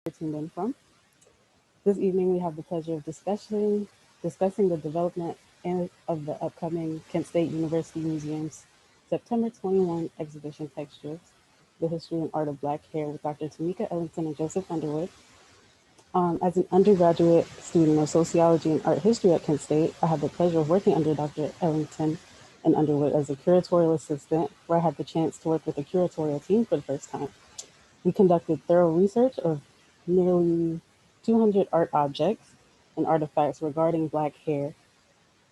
tuned in from. This evening, we have the pleasure of discussing the development of the upcoming Kent State University Museum's September 21 exhibition Textures, the History and Art of Black Hair with Dr. Tameka Ellington and Joseph Underwood. As an undergraduate student of sociology and art history at Kent State, I had the pleasure of working under Dr. Ellington and Underwood as a curatorial assistant, where I had the chance to work with a curatorial team for the first time. We conducted thorough research of nearly 200 art objects and artifacts regarding Black hair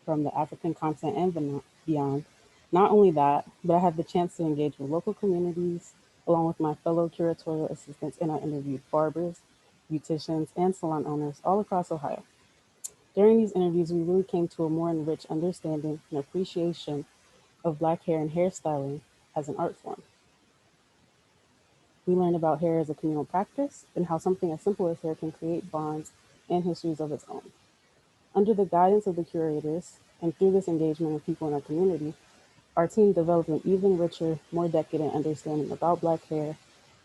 from the African continent and beyond. Not only that, but I had the chance to engage with local communities along with my fellow curatorial assistants, and I interviewed barbers, beauticians, and salon owners all across Ohio. During these interviews, we really came to a more enriched understanding and appreciation of Black hair and hairstyling as an art form. We learned about hair as a communal practice and how something as simple as hair can create bonds and histories of its own. Under the guidance of the curators and through this engagement of people in our community, our team developed an even richer, more decadent understanding about Black hair,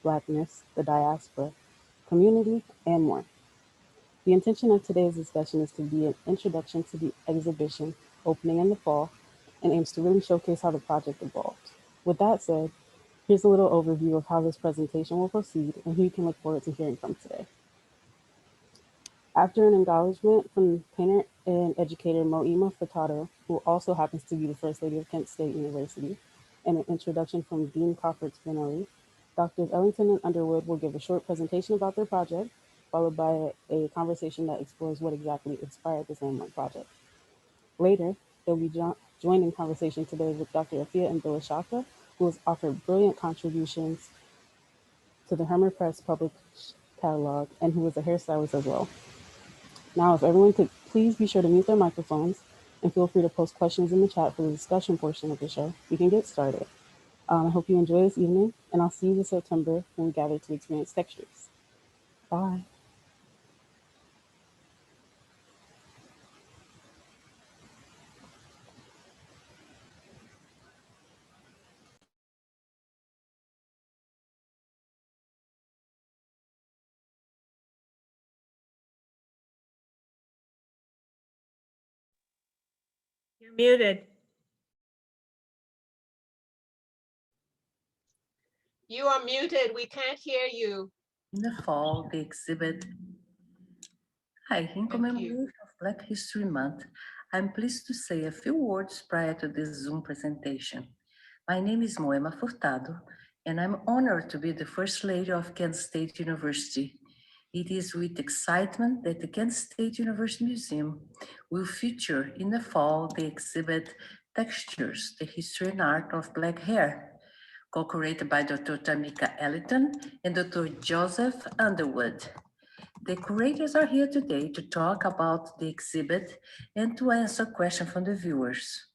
Blackness, the diaspora, community, and more. The intention of today's discussion is to be an introduction to the exhibition opening in the fall and aims to really showcase how the project evolved. With that said, here's a little overview of how this presentation will proceed and who you can look forward to hearing from today. After an acknowledgement from painter and educator Moima Furtado, who also happens to be the First Lady of Kent State University, and an introduction from Dean Crawford Spinelli, Drs. Ellington and Underwood will give a short presentation about their project, followed by a conversation that explores what exactly inspired this landmark project. Later, they'll be joined in conversation today with Dr. Afiya Mbilishaka, who has offered brilliant contributions to the Hirmer Press published catalog and who is a hairstylist as well. Now, if everyone could please be sure to mute their microphones and feel free to post questions in the chat for the discussion portion of the show, we can get started. I hope you enjoy this evening, and I'll see you this September when we gather to experience textures. Bye. You're muted. You are muted. We can't hear you. In the fall, the exhibit. Hi, in commemoration of Black History Month, I'm pleased to say a few words prior to this Zoom presentation. My name is Moima Furtado, and I'm honored to be the First Lady of Kent State University. It is with excitement that the Kent State University Museum will feature in the fall the exhibit Textures, the History and Art of Black Hair, co-curated by Dr. Tameka Ellington and Dr. Joseph Underwood. The curators are here today to talk about the exhibit and to answer questions from the viewers.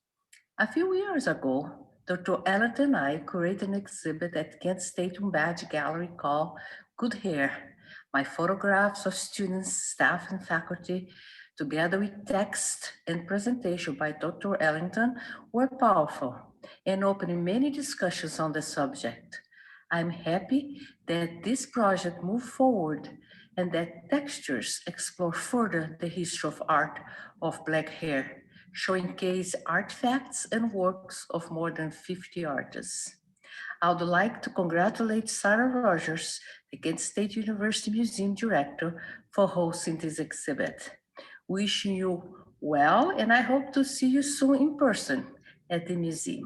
A few years ago, Dr. Ellington and I curated an exhibit at Kent State Umbad Gallery called Good Hair. My photographs of students, staff, and faculty, together with text and presentation by Dr. Ellington, were powerful and opened many discussions on the subject. I'm happy that this project moved forward and that Textures explore further the history of art of Black hair, showcase artifacts and works of more than 50 artists. I would like to congratulate Sarah Rogers, the Kent State University Museum Director, for hosting this exhibit. Wishing you well, and I hope to see you soon in person at the museum.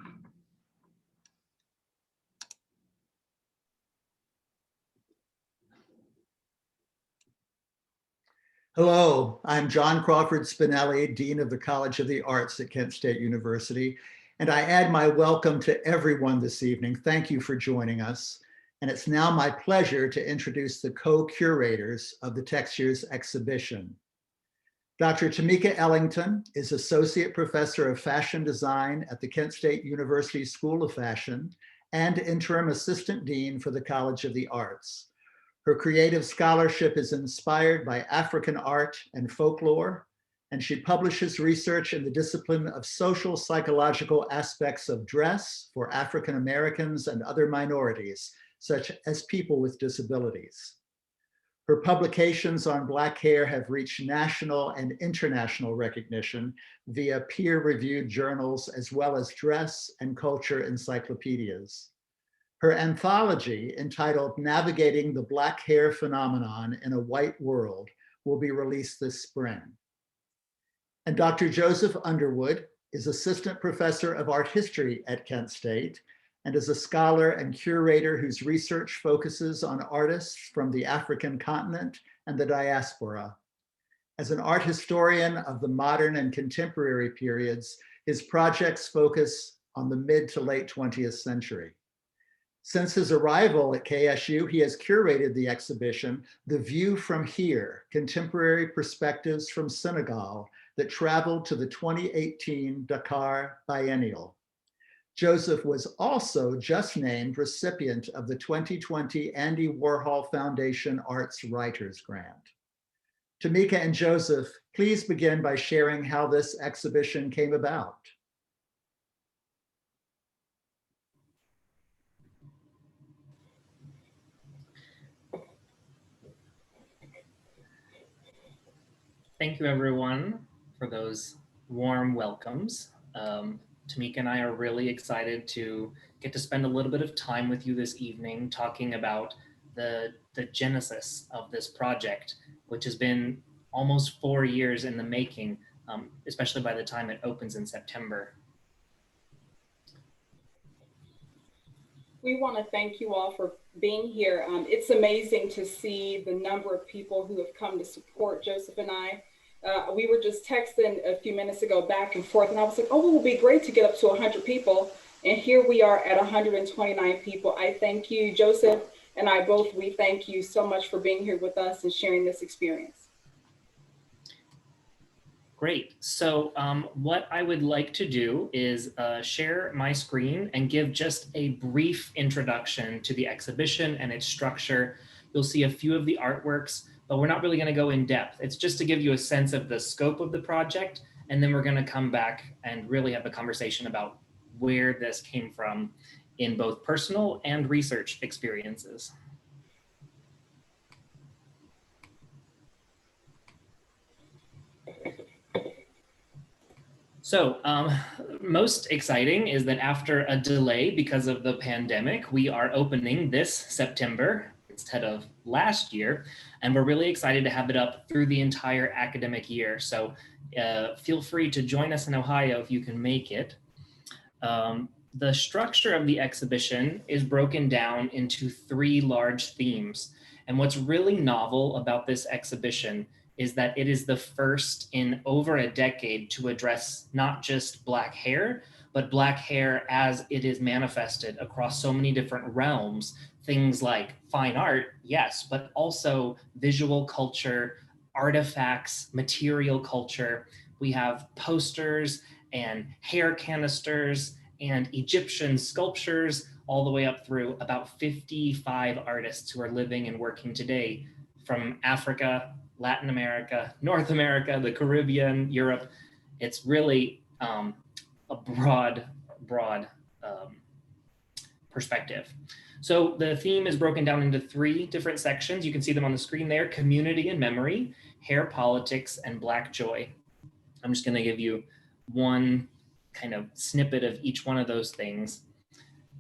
Hello, I'm John Crawford Spinelli, Dean of the College of the Arts at Kent State University, and I add my welcome to everyone this evening. Thank you for joining us. And it's now my pleasure to introduce the co-curators of the Textures exhibition. Dr. Tameka Ellington is Associate Professor of Fashion Design at the Kent State University School of Fashion and Interim Assistant Dean for the College of the Arts. Her creative scholarship is inspired by African art and folklore, and she publishes research in the discipline of social psychological aspects of dress for African Americans and other minorities, such as people with disabilities. Her publications on Black hair have reached national and international recognition via peer-reviewed journals, as well as dress and culture encyclopedias. Her anthology, entitled Navigating the Black Hair Phenomenon in a White World, will be released this spring. And Dr. Joseph Underwood is Assistant Professor of Art History at Kent State and is a scholar and curator whose research focuses on artists from the African continent and the diaspora. As an art historian of the modern and contemporary periods, his projects focus on the mid to late 20th century. Since his arrival at KSU, he has curated the exhibition, The View from Here, Contemporary Perspectives from Senegal, that traveled to the 2018 Dakar Biennial. Joseph was also just named recipient of the 2020 Andy Warhol Foundation Arts Writers Grant. Tameka and Joseph, please begin by sharing how this exhibition came about. Thank you, everyone, for those warm welcomes. Tameka and I are really excited to get to spend a little bit of time with you this evening talking about the genesis of this project, which has been almost 4 years in the making, especially by the time it opens in September. We want to thank you all for being here. It's amazing to see the number of people who have come to support Joseph and I. We were just texting a few minutes ago back and forth, and I was like, oh, it would be great to get up to 100 people. And here we are at 129 people. I thank you, Joseph and I both, we thank you so much for being here with us and sharing this experience. Great. So what I would like to do is share my screen and give just a brief introduction to the exhibition and its structure. You'll see a few of the artworks, but we're not really going to go in depth. It's just to give you a sense of the scope of the project, and then we're going to come back and really have a conversation about where this came from in both personal and research experiences. So most exciting is that after a delay because of the pandemic, we are opening this September instead of last year, and we're really excited to have it up through the entire academic year. So feel free to join us in Ohio if you can make it. The structure of the exhibition is broken down into 3 large themes. And what's really novel about this exhibition is that it is the first in over a decade to address not just Black hair, but Black hair as it is manifested across so many different realms. Things like fine art, yes, but also visual culture, artifacts, material culture. We have posters and hair canisters and Egyptian sculptures, all the way up through about 55 artists who are living and working today from Africa, Latin America, North America, the Caribbean, Europe. It's really a broad perspective. So the theme is broken down into 3 different sections. You can see them on the screen there: community and memory, hair politics, and Black joy. I'm just going to give you one kind of snippet of each one of those things.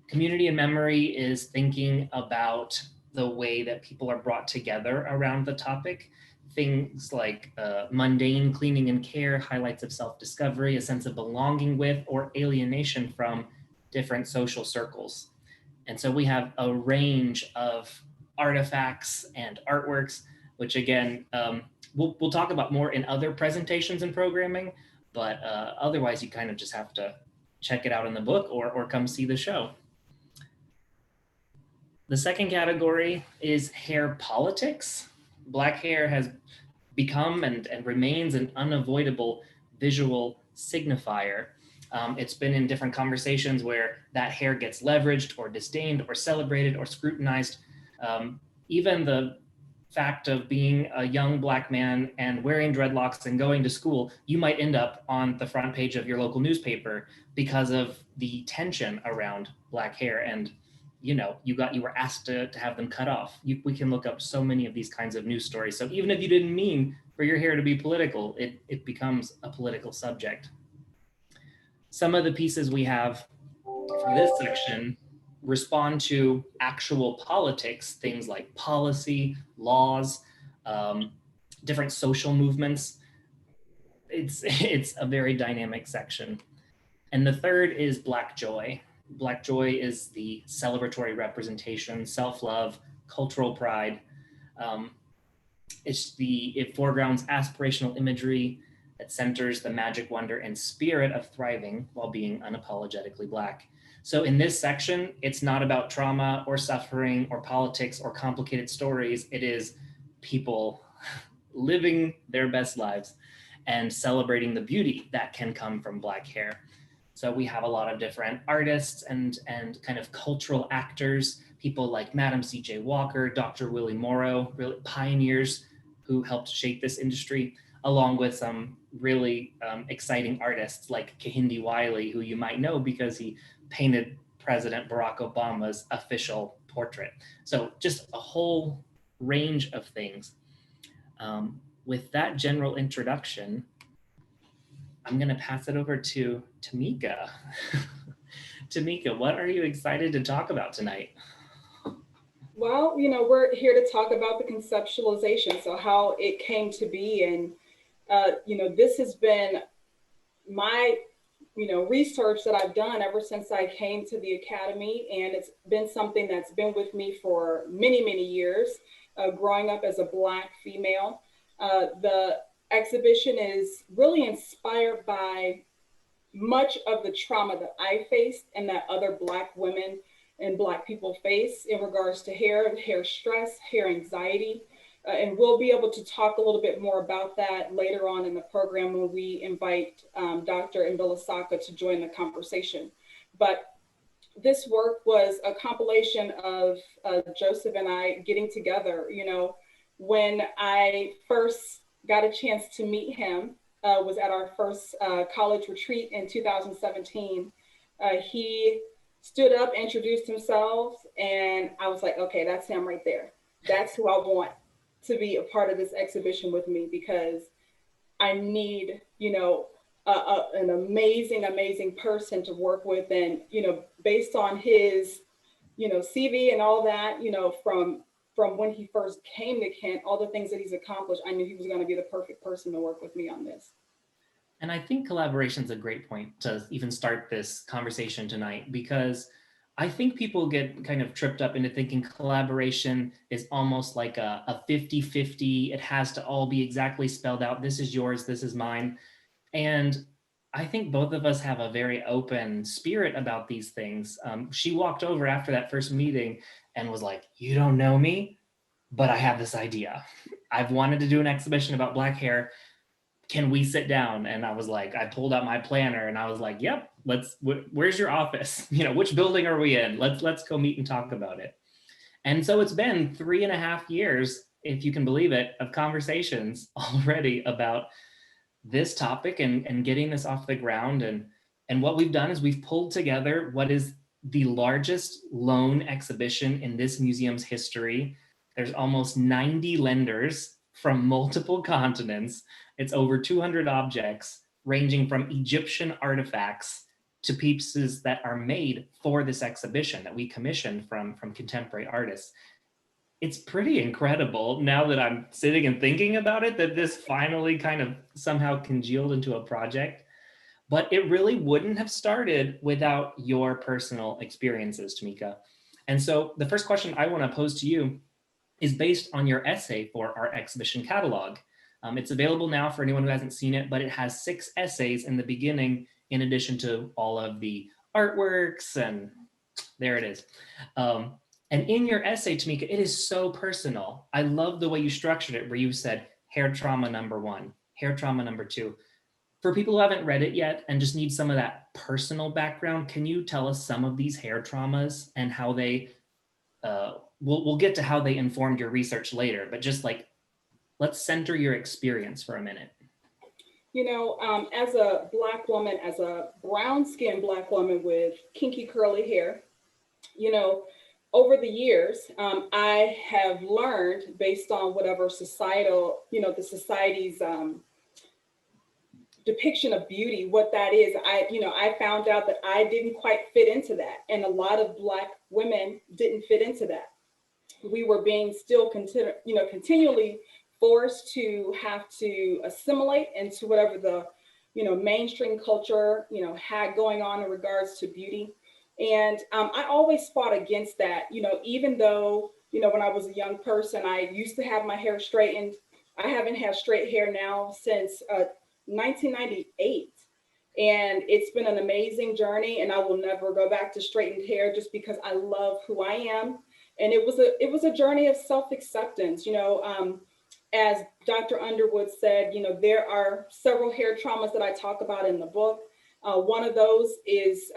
Community and memory is thinking about the way that people are brought together around the topic. Things like mundane cleaning and care, highlights of self-discovery, a sense of belonging with or alienation from different social circles. And so we have a range of artifacts and artworks, which again, we'll talk about more in other presentations and programming, but otherwise you kind of just have to check it out in the book or come see the show. The second category is hair politics. Black hair has become and remains an unavoidable visual signifier. It's been in different conversations where that hair gets leveraged or disdained or celebrated or scrutinized. Even the fact of being a young Black man and wearing dreadlocks and going to school, you might end up on the front page of your local newspaper because of the tension around Black hair and you know, you were asked to have them cut off. We can look up so many of these kinds of news stories. So even if you didn't mean for your hair to be political, it becomes a political subject. Some of the pieces we have for this section respond to actual politics, things like policy, laws, different social movements. It's a very dynamic section. And the third is Black joy. Black joy is the celebratory representation, self-love, cultural pride. It foregrounds aspirational imagery that centers the magic, wonder, and spirit of thriving while being unapologetically Black. So in this section, it's not about trauma or suffering or politics or complicated stories. It is people living their best lives and celebrating the beauty that can come from Black hair. So we have a lot of different artists and kind of cultural actors, people like Madam C.J. Walker, Dr. Willie Morrow, really pioneers who helped shape this industry, along with some really exciting artists like Kehinde Wiley, who you might know because he painted President Barack Obama's official portrait. So just a whole range of things. With that general introduction, I'm going to pass it over to Tameka. Tameka, what are you excited to talk about tonight? Well, you know, we're here to talk about the conceptualization, so how it came to be. And, you know, this has been my, you know, research that I've done ever since I came to the Academy. And it's been something that's been with me for many, many years, growing up as a Black female. The exhibition is really inspired by much of the trauma that I faced and that other Black women and Black people face in regards to hair stress, hair anxiety. And we'll be able to talk a little bit more about that later on in the program when we invite Dr. Mbilishaka to join the conversation. But this work was a compilation of Joseph and I getting together. You know, when I first got a chance to meet him, was at our first college retreat in 2017. He stood up, introduced himself, and I was like, okay, that's him right there. That's who I want to be a part of this exhibition with me, because I need, you know, an amazing, amazing person to work with. And, you know, based on his, you know, CV and all that, you know, from when he first came to Kent, all the things that he's accomplished, I knew he was going to be the perfect person to work with me on this. And I think collaboration is a great point to even start this conversation tonight, because I think people get kind of tripped up into thinking collaboration is almost like a 50-50. It has to all be exactly spelled out. This is yours, this is mine. And I think both of us have a very open spirit about these things. She walked over after that first meeting and was like, you don't know me, but I have this idea. I've wanted to do an exhibition about Black hair. Can we sit down? And I was like, I pulled out my planner and I was like, yep, where's your office? You know, which building are we in? Let's go meet and talk about it. And so it's been 3.5 years, if you can believe it, of conversations already about this topic and getting this off the ground. And what we've done is we've pulled together what is the largest loan exhibition in this museum's history. There's almost 90 lenders from multiple continents. It's over 200 objects, ranging from Egyptian artifacts to pieces that are made for this exhibition that we commissioned from contemporary artists. It's pretty incredible now that I'm sitting and thinking about it, that this finally kind of somehow congealed into a project. But it really wouldn't have started without your personal experiences, Tameka. And so the first question I want to pose to you is based on your essay for our exhibition catalog. It's available now for anyone who hasn't seen it, but it has 6 essays in the beginning, in addition to all of the artworks, and there it is. And in your essay, Tameka, it is so personal. I love the way you structured it, where you said hair trauma number 1, hair trauma number 2. For people who haven't read it yet and just need some of that personal background, can you tell us some of these hair traumas and how they, we'll get to how they informed your research later, but just like, let's center your experience for a minute. You know, as a Black woman, as a brown-skinned Black woman with kinky curly hair, you know, over the years, I have learned based on whatever societal, the society's depiction of beauty, what that is. I found out that I didn't quite fit into that. And a lot of Black women didn't fit into that. We were being still continually forced to have to assimilate into whatever the, mainstream culture, had going on in regards to beauty. And I always fought against that, even though, when I was a young person, I used to have my hair straightened. I haven't had straight hair now since 1998. And it's been an amazing journey, and I will never go back to straightened hair just because I love who I am. And it was a journey of self-acceptance. As Dr. Underwood said, there are several hair traumas that I talk about in the book. One of those is,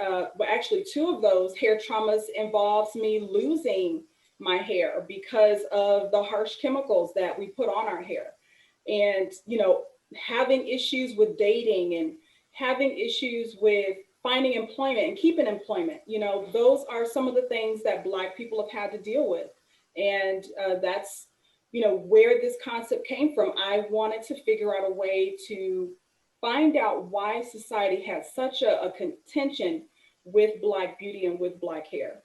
actually two of those hair traumas involves me losing my hair because of the harsh chemicals that we put on our hair. And, having issues with dating and having issues with finding employment and keeping employment, those are some of the things that Black people have had to deal with. And that's, where this concept came from. I wanted to figure out a way to find out why society has such a contention with Black beauty and with Black hair.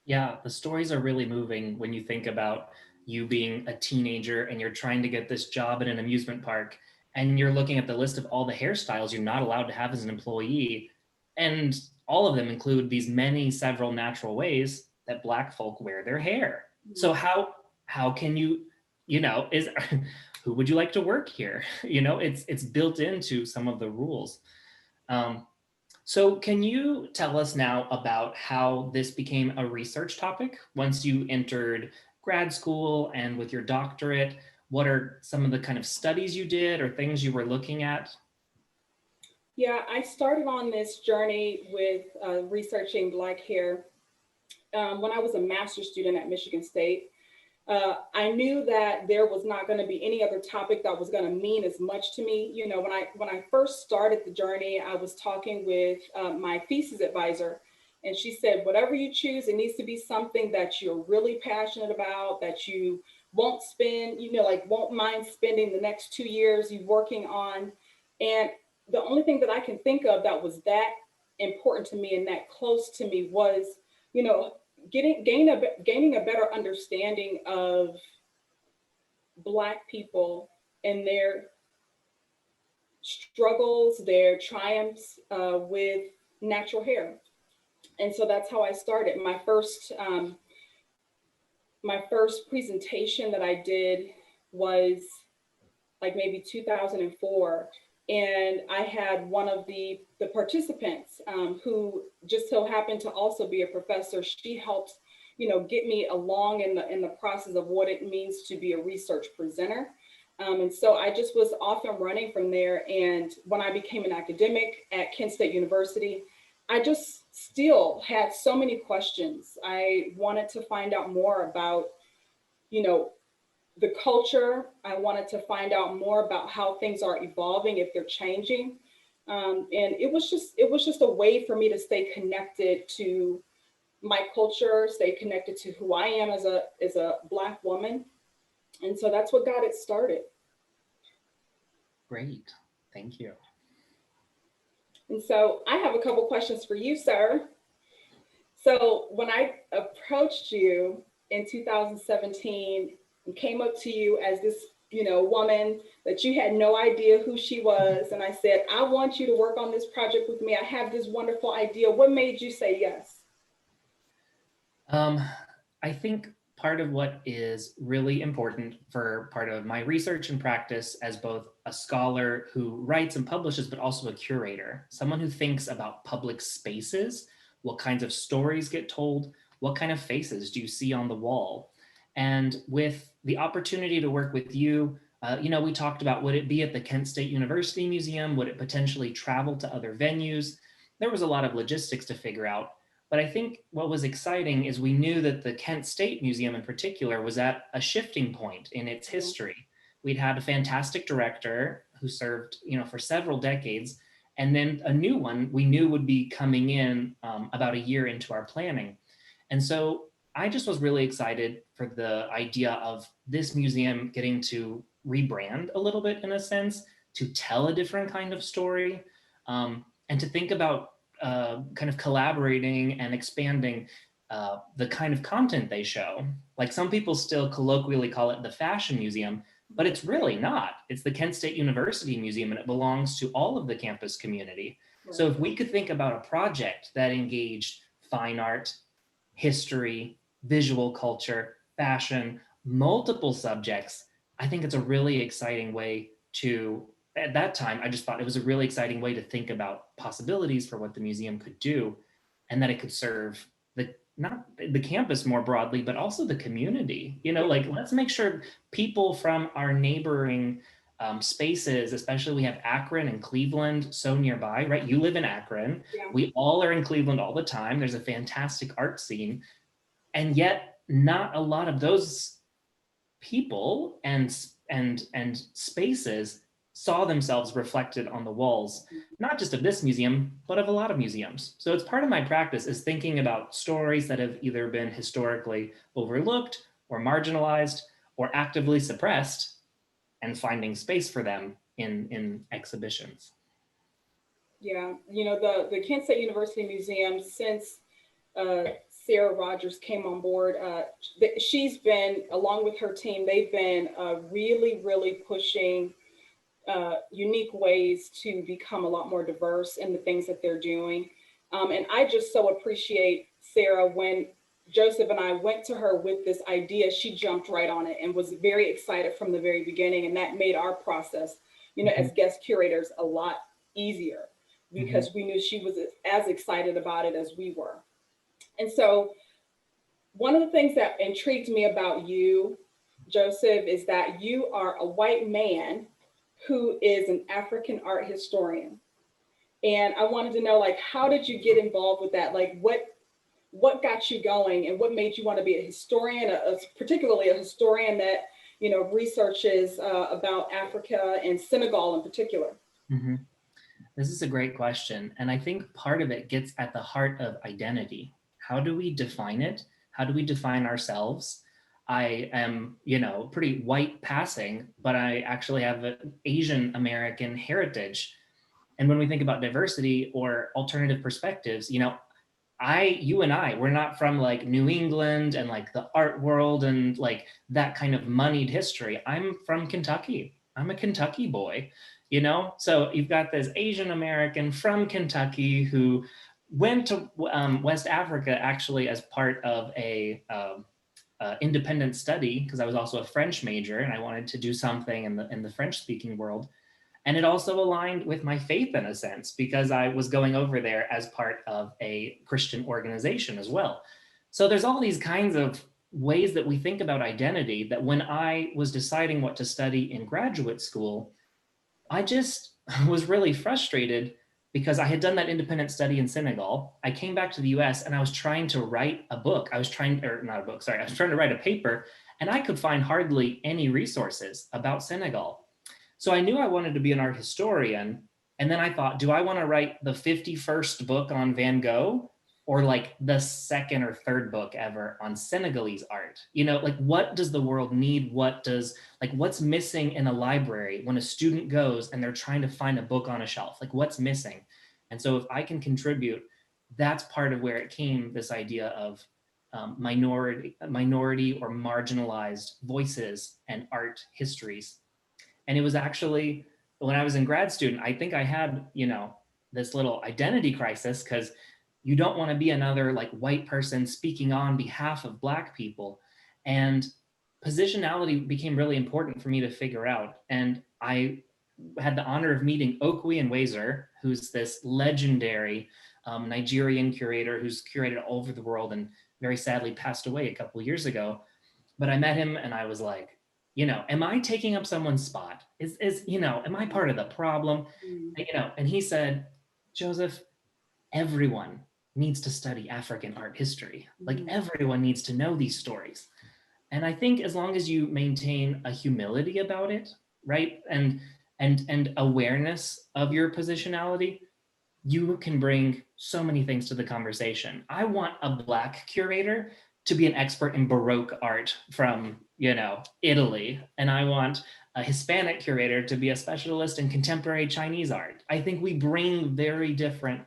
Yeah, the stories are really moving when you think about you being a teenager and you're trying to get this job at an amusement park and you're looking at the list of all the hairstyles you're not allowed to have as an employee. And all of them include these several natural ways that Black folk wear their hair. Mm-hmm. So how can you, who would you like to work here? It's built into some of the rules. So can you tell us now about how this became a research topic once you entered grad school and with your doctorate? What are some of the kind of studies you did or things you were looking at? Yeah, I started on this journey with researching Black hair when I was a master's student at Michigan State. I knew that there was not going to be any other topic that was going to mean as much to me. When I first started the journey, I was talking with my thesis advisor, and she said, whatever you choose, it needs to be something that you're really passionate about, that you won't won't mind spending the next 2 years you working on. And the only thing that I can think of that was that important to me and that close to me was, gaining a better understanding of Black people and their struggles, their triumphs with natural hair. And so that's how I started. My first presentation that I did was like maybe 2004. And I had one of the participants who just so happened to also be a professor. She helped, get me along in the process of what it means to be a research presenter. And so I just was off and running from there. And when I became an academic at Kent State University, I just still had so many questions. I wanted to find out more about, the culture. I wanted to find out more about how things are evolving, if they're changing. And it was just a way for me to stay connected to my culture, stay connected to who I am as a Black woman. And so that's what got it started. Great, thank you. And so I have a couple questions for you, sir. So when I approached you in 2017 and came up to you as this, woman that you had no idea who she was, and I said, I want you to work on this project with me. I have this wonderful idea. What made you say yes? I think part of what is really important for part of my research and practice as both a scholar who writes and publishes, but also a curator, someone who thinks about public spaces, what kinds of stories get told, what kind of faces do you see on the wall? And with the opportunity to work with you, we talked about, would it be at the Kent State University Museum? Would it potentially travel to other venues? There was a lot of logistics to figure out. But I think what was exciting is we knew that the Kent State Museum in particular was at a shifting point in its history. We'd had a fantastic director who served, for several decades, and then a new one we knew would be coming in about a year into our planning. And so I just was really excited for the idea of this museum getting to rebrand a little bit, in a sense, to tell a different kind of story, and to think about kind of collaborating and expanding the kind of content they show. Like, some people still colloquially call it the fashion museum, but it's really not. It's the Kent State University Museum, and it belongs to all of the campus community. Right. So if we could think about a project that engaged fine art, history, visual culture, fashion, multiple subjects, I think it's a really exciting way to, at that time, I just thought it was a really exciting way to think about possibilities for what the museum could do, and that it could serve not the campus more broadly, but also the community. Like, let's make sure people from our neighboring spaces, especially we have Akron and Cleveland so nearby, right? You live in Akron. Yeah. We all are in Cleveland all the time. There's a fantastic art scene. And yet not a lot of those people and spaces saw themselves reflected on the walls, not just of this museum, but of a lot of museums. So it's part of my practice, is thinking about stories that have either been historically overlooked or marginalized or actively suppressed, and finding space for them in exhibitions. Yeah, the Kent State University Museum, since Sarah Rogers came on board, she's been, along with her team, they've been really, really pushing unique ways to become a lot more diverse in the things that they're doing. And I just so appreciate Sarah. When Joseph and I went to her with this idea, she jumped right on it and was very excited from the very beginning. And that made our process, as guest curators, a lot easier, because we knew she was as excited about it as we were. And so one of the things that intrigued me about you, Joseph, is that you are a white man who is an African art historian. And I wanted to know, like, how did you get involved with that? Like, what got you going, and what made you want to be a historian, particularly a historian that, researches about Africa and Senegal in particular? Mm-hmm. This is a great question. And I think part of it gets at the heart of identity. How do we define it? How do we define ourselves? I am, pretty white passing, but I actually have an Asian American heritage. And when we think about diversity or alternative perspectives, you and I, we're not from like New England and like the art world and like that kind of moneyed history. I'm from Kentucky. I'm a Kentucky boy, So you've got this Asian American from Kentucky who went to West Africa actually as part of a independent study, because I was also a French major and I wanted to do something in the French speaking world. And it also aligned with my faith in a sense, because I was going over there as part of a Christian organization as well. So there's all these kinds of ways that we think about identity, that when I was deciding what to study in graduate school, I just was really frustrated, because I had done that independent study in Senegal. I came back to the US and I was trying to write a book. I was trying to write a paper, and I could find hardly any resources about Senegal. So I knew I wanted to be an art historian. And then I thought, do I want to write the 51st book on Van Gogh, or like the second or third book ever on Senegalese art? Like, what does the world need? What's missing in a library when a student goes and they're trying to find a book on a shelf? Like, what's missing? And so if I can contribute, that's part of where it came, this idea of minority or marginalized voices and art histories. And it was actually, when I was in grad student, I think I had, this little identity crisis, because you don't want to be another like white person speaking on behalf of Black people. And positionality became really important for me to figure out. And I had the honor of meeting Okwe Nwezer, who's this legendary Nigerian curator who's curated all over the world and very sadly passed away a couple of years ago. But I met him and I was like, am I taking up someone's spot? Am I part of the problem? And he said, Joseph, everyone needs to study African art history. Like, everyone needs to know these stories. And I think as long as you maintain a humility about it, right? And awareness of your positionality, you can bring so many things to the conversation. I want a Black curator to be an expert in Baroque art from, Italy. And I want a Hispanic curator to be a specialist in contemporary Chinese art. I think we bring very different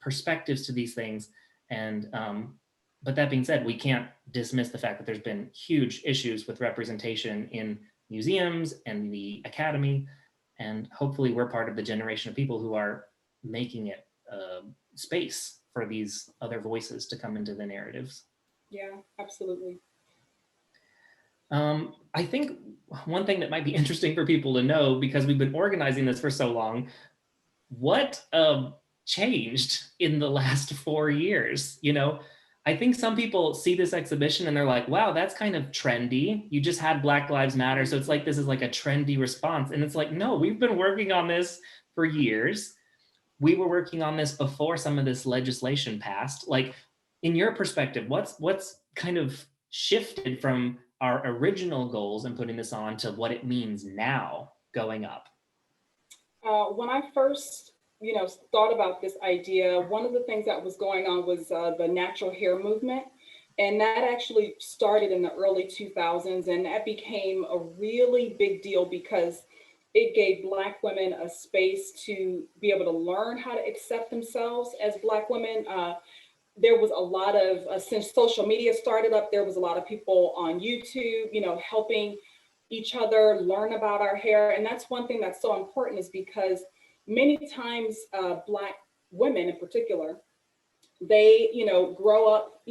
perspectives to these things. And, but that being said, we can't dismiss the fact that there's been huge issues with representation in museums and the academy. And hopefully we're part of the generation of people who are making it space for these other voices to come into the narratives. Yeah, absolutely. I think one thing that might be interesting for people to know, because we've been organizing this for so long, what changed in the last 4 years? I think some people see this exhibition and they're like, wow, that's kind of trendy. You just had Black Lives Matter. So it's like, this is like a trendy response. And it's like, no, we've been working on this for years. We were working on this before some of this legislation passed. Like, in your perspective, what's kind of shifted from our original goals and putting this on to what it means now going up? When I first, thought about this idea, one of the things that was going on was the natural hair movement. And that actually started in the early 2000s. And that became a really big deal because it gave Black women a space to be able to learn how to accept themselves as Black women. There was a lot of, since social media started up, there was a lot of people on YouTube, helping each other learn about our hair. And that's one thing that's so important, is because many times Black women in particular, they, grow up,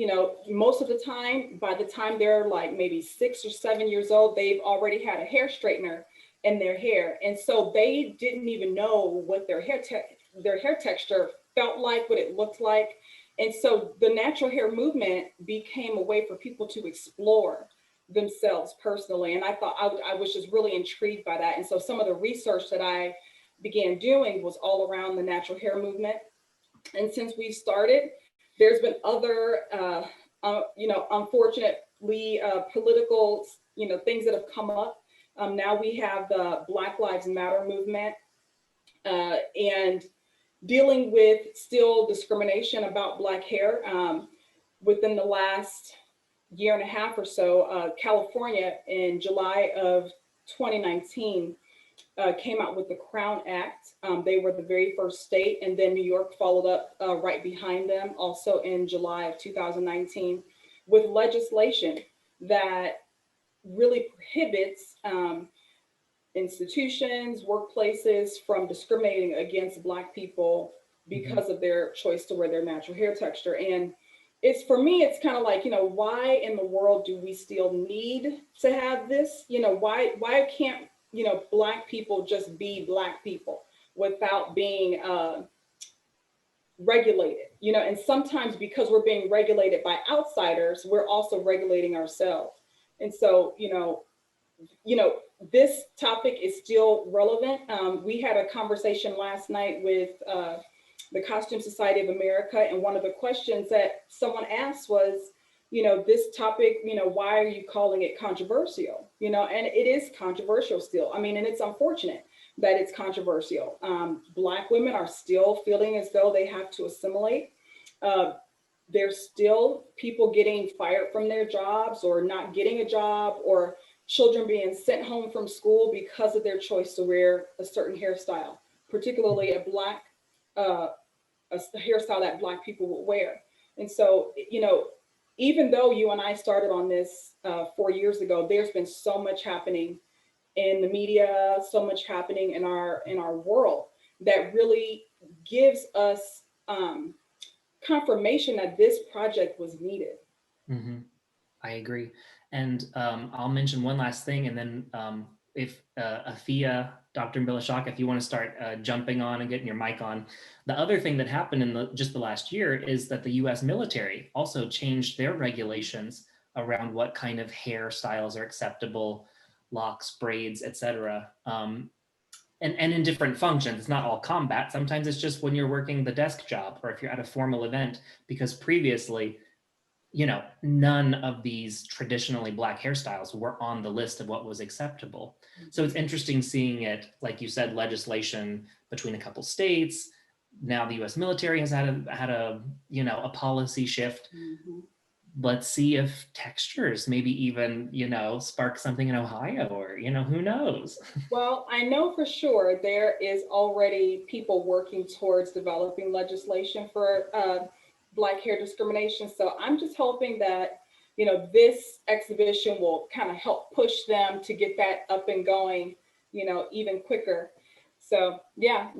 most of the time, by the time they're like maybe 6 or 7 years old, they've already had a hair straightener in their hair. And so they didn't even know what their hair texture felt like, what it looked like. And so the natural hair movement became a way for people to explore themselves personally. And I thought I was just really intrigued by that. And so some of the research that I began doing was all around the natural hair movement. And since we started, there's been other, unfortunately, political, things that have come up. Now we have the Black Lives Matter movement, and dealing with still discrimination about Black hair. Within the last year and a half or so, California in July of 2019 came out with the Crown Act. They were the very first state, and then New York followed up right behind them, also in July of 2019, with legislation that really prohibits institutions, workplaces from discriminating against Black people because of their choice to wear their natural hair texture. And it's, for me, it's kind of like, why in the world do we still need to have this? Why can't, Black people just be Black people without being regulated? And sometimes because we're being regulated by outsiders, we're also regulating ourselves. And so, this topic is still relevant. We had a conversation last night with the Costume Society of America, and one of the questions that someone asked was, this topic, why are you calling it controversial? And it is controversial still. I mean, and it's unfortunate that it's controversial. Black women are still feeling as though they have to assimilate. There's still people getting fired from their jobs or not getting a job, or children being sent home from school because of their choice to wear a certain hairstyle, particularly a hairstyle that Black people would wear. And so, even though you and I started on this 4 years ago, there's been so much happening in the media, so much happening in our world that really gives us confirmation that this project was needed. Mm-hmm. I agree. And I'll mention one last thing, and then if Afiya, Dr. Mbilishaka, if you want to start jumping on and getting your mic on. The other thing that happened in just the last year is that the US military also changed their regulations around what kind of hairstyles are acceptable, locks, braids, etc. And in different functions. It's not all combat. Sometimes it's just when you're working the desk job, or if you're at a formal event, because previously, none of these traditionally Black hairstyles were on the list of what was acceptable. So it's interesting seeing it, like you said, legislation between a couple states, now the U.S. military has had a a policy shift. Mhm. Let's see if textures maybe even spark something in Ohio, or who knows. Well, I know for sure there is already people working towards developing legislation for Black hair discrimination. So I'm just hoping that, this exhibition will kind of help push them to get that up and going, even quicker. So yeah,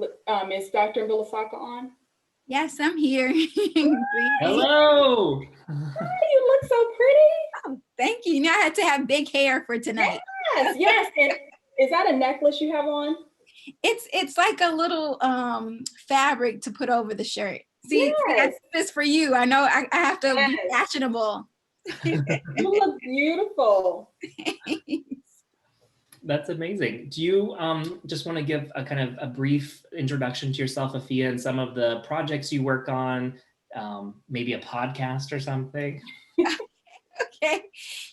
is Dr. Mbilishaka on? Yes, I'm here. Greetings. Hello. You look so pretty. Oh, thank you. I had to have big hair for tonight. Yes, yes. And is that a necklace you have on? It's like a little fabric to put over the shirt. See, Yes. that's for you. I know I have to be Yes. fashionable. You look beautiful. That's amazing. Do you just want to give a kind of a brief introduction to yourself, Afiya, and some of the projects you work on, maybe a podcast or something? Okay.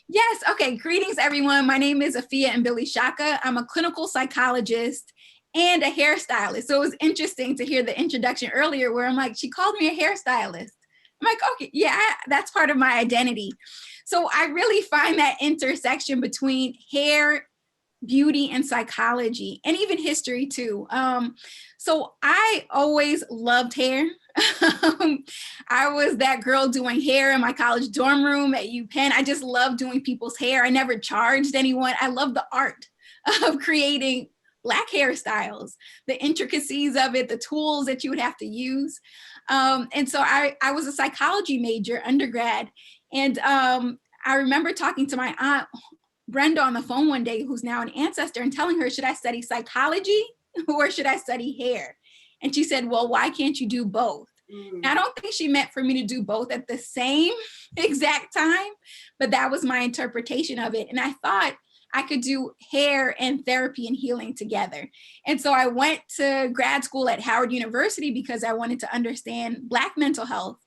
Yes. Okay. Greetings, everyone. My name is Afiya Mbilishaka. I'm a clinical psychologist and a hairstylist. So it was interesting to hear the introduction earlier where I'm like, she called me a hairstylist. I'm like, okay, yeah, that's part of my identity. So I really find that intersection between hair, beauty, and psychology, and even history too. So I always loved hair. I was that girl doing hair in my college dorm room at UPenn. I just loved doing people's hair. I never charged anyone. I love the art of creating Black hairstyles, the intricacies of it, the tools that you would have to use. And so I was a psychology major undergrad. And I remember talking to my aunt, Brenda, on the phone one day, who's now an ancestor, and telling her, should I study psychology or should I study hair? And she said, well, why can't you do both? And I don't think she meant for me to do both at the same exact time, but that was my interpretation of it. And I thought I could do hair and therapy and healing together. And so I went to grad school at Howard University because I wanted to understand Black mental health.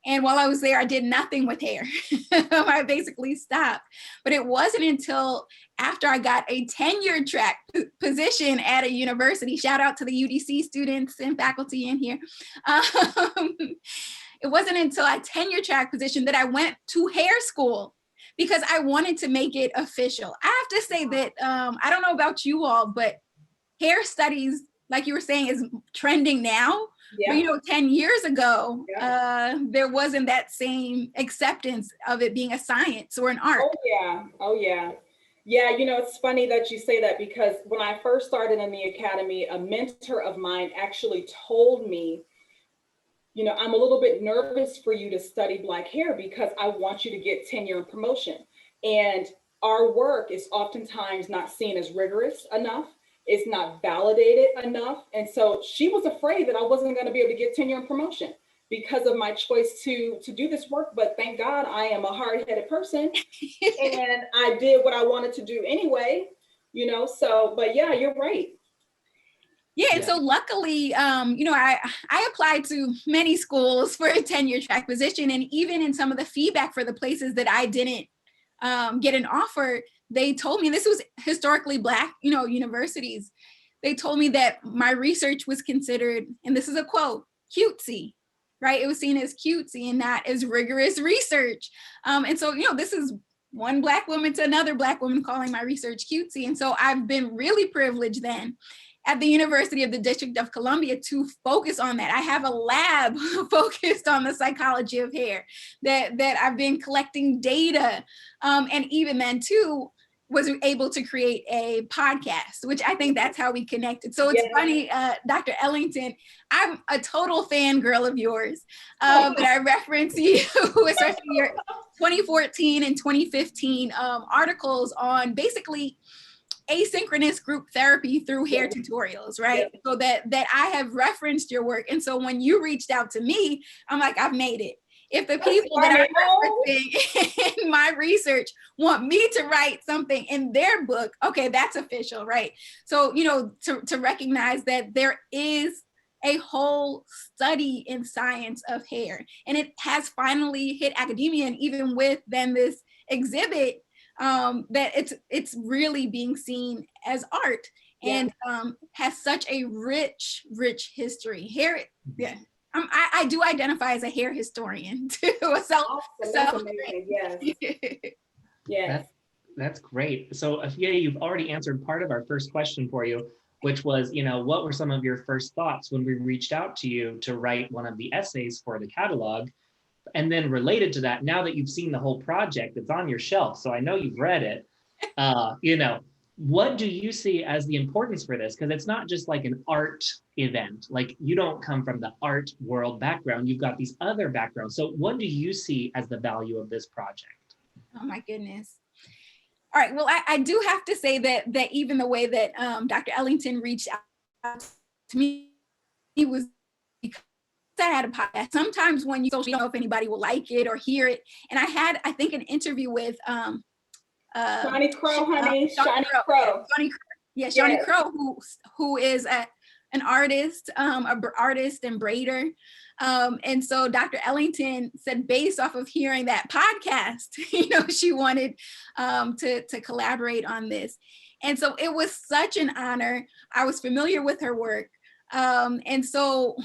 And while I was there, I did nothing with hair. I basically stopped. But it wasn't until after I got a tenure track position at a university, shout out to the UDC students and faculty in here. It wasn't until a tenure track position that I went to hair school because I wanted to make it official. I have to say that, I don't know about you all, but hair studies, like you were saying, is trending now. Yeah. But 10 years ago, there wasn't that same acceptance of it being a science or an art. Oh yeah. Oh yeah. Yeah, it's funny that you say that because when I first started in the academy, a mentor of mine actually told me, I'm a little bit nervous for you to study Black hair because I want you to get tenure and promotion. And our work is oftentimes not seen as rigorous enough. It's not validated enough. And so she was afraid that I wasn't going to be able to get tenure and promotion because of my choice to do this work. But thank God I am a hard-headed person and I did what I wanted to do anyway, so, but yeah, you're right. Yeah, and so luckily, I applied to many schools for a tenure track position, and even in some of the feedback for the places that I didn't get an offer, they told me, this was historically Black, universities. They told me that my research was considered, and this is a quote, cutesy, right? It was seen as cutesy and not as rigorous research. And so, this is one Black woman to another Black woman calling my research cutesy. And so I've been really privileged then at the University of the District of Columbia to focus on that. I have a lab focused on the psychology of hair that I've been collecting data. And even then too, was able to create a podcast, which I think that's how we connected. So it's funny, Dr. Ellington, I'm a total fangirl of yours, but I reference you, especially your 2014 and 2015 articles on basically asynchronous group therapy through hair tutorials, right? So that I have referenced your work. And so when you reached out to me, I'm like, I've made it. If the people that I'm referencing in my research want me to write something in their book, okay, that's official, right? So, to recognize that there is a whole study in science of hair, and it has finally hit academia, and even with then this exhibit, that it's really being seen as art. and has such a rich history. Hair, yeah. I do identify as a hair historian too. Awesome. That's amazing. Yes. Yes. That's great. So Afiya, you've already answered part of our first question for you, which was, what were some of your first thoughts when we reached out to you to write one of the essays for the catalog? And then related to that, now that you've seen the whole project, it's on your shelf, so I know you've read it. What do you see as the importance for this? Because it's not just like an art event. Like, you don't come from the art world background. You've got these other backgrounds. So what do you see as the value of this project? Oh my goodness. All right, well, I do have to say that even the way that Dr. Ellington reached out to me, he was because I had a podcast. Sometimes when you don't know if anybody will like it or hear it. And I had, I think, an interview with Shawnee Crow, honey. Shawnee Crow. Yeah, Shawnee Crow, who is an artist, artist and braider. And so Dr. Ellington said, based off of hearing that podcast, she wanted to collaborate on this. And so it was such an honor. I was familiar with her work. And so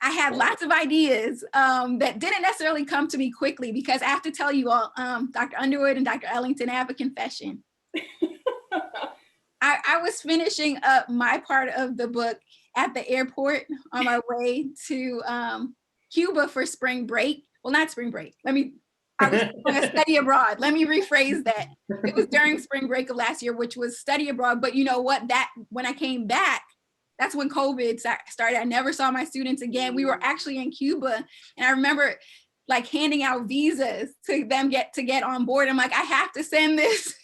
I had lots of ideas that didn't necessarily come to me quickly, because I have to tell you all, Dr. Underwood and Dr. Ellington, I have a confession. I was finishing up my part of the book at the airport on my way to Cuba for spring break. Well, not spring break. I was going to study abroad. Let me rephrase that. It was during spring break of last year, which was study abroad. But you know what? When I came back, that's when COVID started. I never saw my students again. We were actually in Cuba, and I remember like handing out visas to them to get on board. I'm like, I have to send this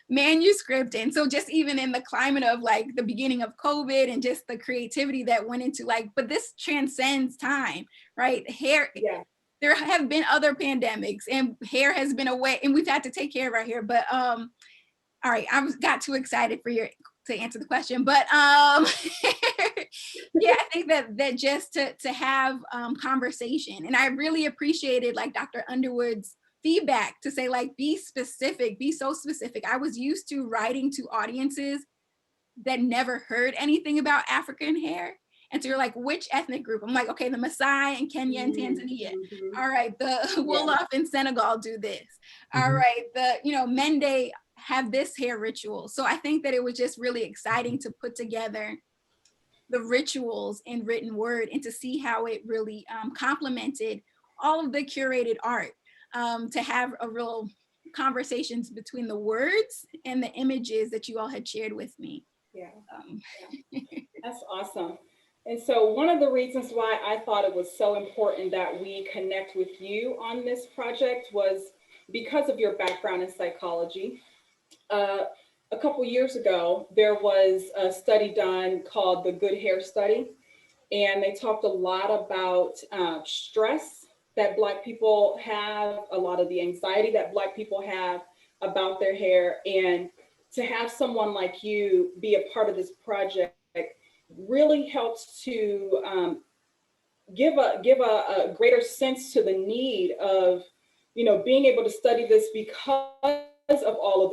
manuscript. And so just even in the climate of like the beginning of COVID and just the creativity that went into but this transcends time, right? Hair, there have been other pandemics and hair has been away, and we've had to take care of our hair. But all right, I got too excited to answer the question, but yeah, I think that just to have conversation, and I really appreciated like Dr. Underwood's feedback to say like, be specific, be so specific. I was used to writing to audiences that never heard anything about African hair. And so you're like, which ethnic group? I'm like, okay, the Maasai in Kenya and Tanzania. All right, the Wolof in Senegal do this. All right, the Mende have this hair ritual. So I think that it was just really exciting to put together the rituals in written word and to see how it really complemented all of the curated art, to have a real conversations between the words and the images that you all had shared with me. That's awesome. And so one of the reasons why I thought it was so important that we connect with you on this project was because of your background in psychology. A couple years ago, there was a study done called the Good Hair Study, and they talked a lot about stress that Black people have, a lot of the anxiety that Black people have about their hair, and to have someone like you be a part of this project really helps to give a greater sense to the need of being able to study this because of all of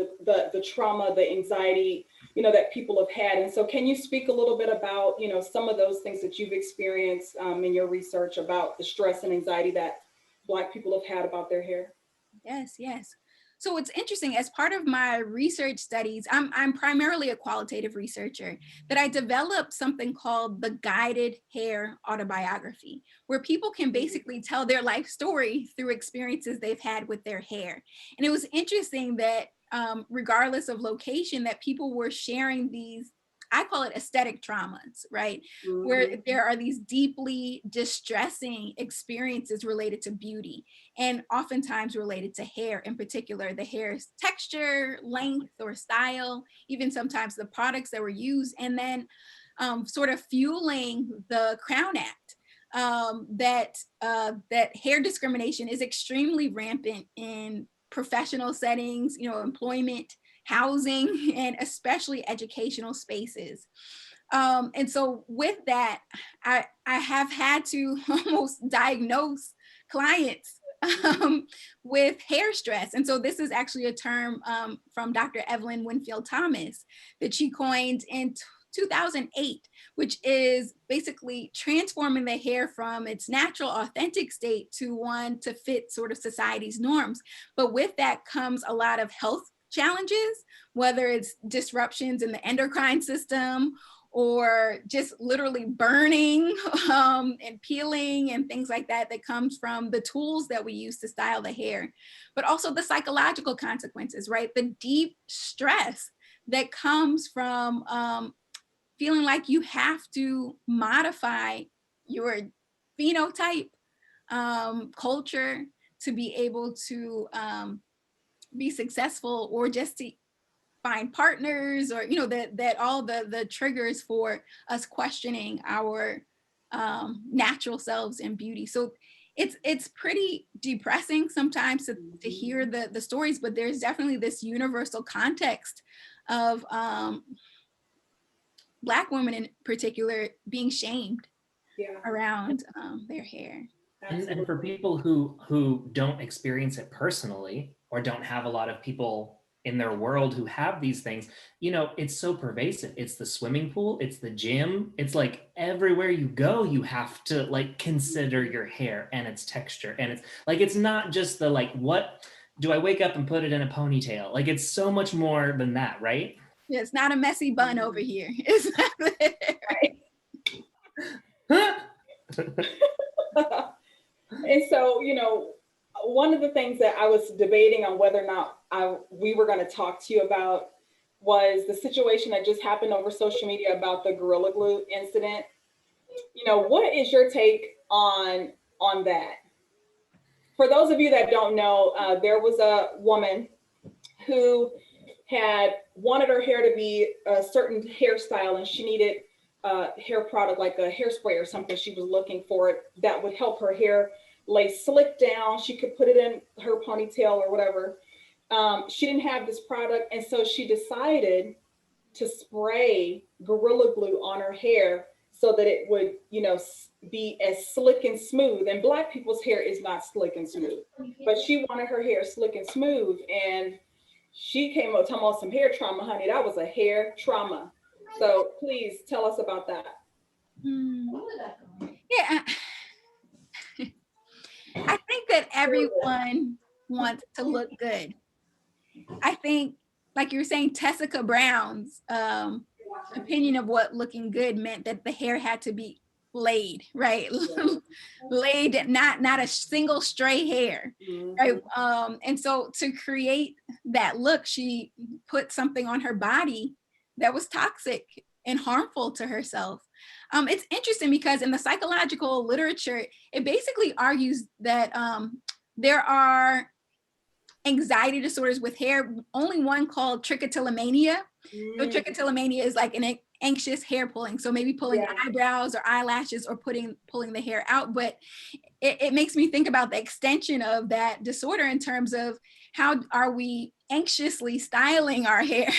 the trauma, the anxiety, that people have had. And so can you speak a little bit about, some of those things that you've experienced in your research about the stress and anxiety that Black people have had about their hair? Yes. So it's interesting, as part of my research studies, I'm primarily a qualitative researcher, that I developed something called the guided hair autobiography, where people can basically tell their life story through experiences they've had with their hair. And it was interesting that regardless of location, that people were sharing these, I call it aesthetic traumas, right? Where there are these deeply distressing experiences related to beauty, and oftentimes related to hair, in particular, the hair's texture, length, or style, even sometimes the products that were used, and then sort of fueling the Crown Act, that hair discrimination is extremely rampant in professional settings, employment, housing, and especially educational spaces. And so with that, I have had to almost diagnose clients with hair stress. And so this is actually a term from Dr. Evelyn Winfield Thomas that she coined in 2008, which is basically transforming the hair from its natural, authentic state to one to fit sort of society's norms. But with that comes a lot of health challenges, whether it's disruptions in the endocrine system or just literally burning and peeling and things like that, that comes from the tools that we use to style the hair, but also the psychological consequences, right? The deep stress that comes from feeling like you have to modify your phenotype, culture to be able to be successful, or just to find partners, or that all the triggers for us questioning our natural selves and beauty. So it's pretty depressing sometimes to hear the stories, but there's definitely this universal context of Black women in particular being shamed around their hair. And for people who don't experience it personally, or don't have a lot of people in their world who have these things, it's so pervasive. It's the swimming pool, it's the gym, it's like everywhere you go, you have to like consider your hair and its texture. And it's like, it's not just the like, what do I wake up and put it in a ponytail? Like, it's so much more than that, right? Yeah, it's not a messy bun over here. It's not right. And so, one of the things that I was debating on whether or not we were going to talk to you about was the situation that just happened over social media about the Gorilla Glue incident. What is your take on that? For those of you that don't know, there was a woman who had wanted her hair to be a certain hairstyle, and she needed a hair product like a hairspray or something. She was looking for it that would help her hair lay slick down. She could put it in her ponytail or whatever. She didn't have this product, and so she decided to spray Gorilla Glue on her hair so that it would, be as slick and smooth. And Black people's hair is not slick and smooth, but she wanted her hair slick and smooth. And she came up talking about some hair trauma, honey. That was a hair trauma. So please tell us about that. Yeah. I think that everyone wants to look good. I think, like you were saying, Tessica Brown's opinion of what looking good meant that the hair had to be laid, right? Laid, not a single stray hair, right? And so to create that look, she put something on her body that was toxic and harmful to herself. It's interesting because in the psychological literature, it basically argues that there are anxiety disorders with hair, only one called trichotillomania. So trichotillomania is like an anxious hair pulling. So maybe pulling eyebrows or eyelashes or pulling the hair out. But it makes me think about the extension of that disorder in terms of how are we anxiously styling our hair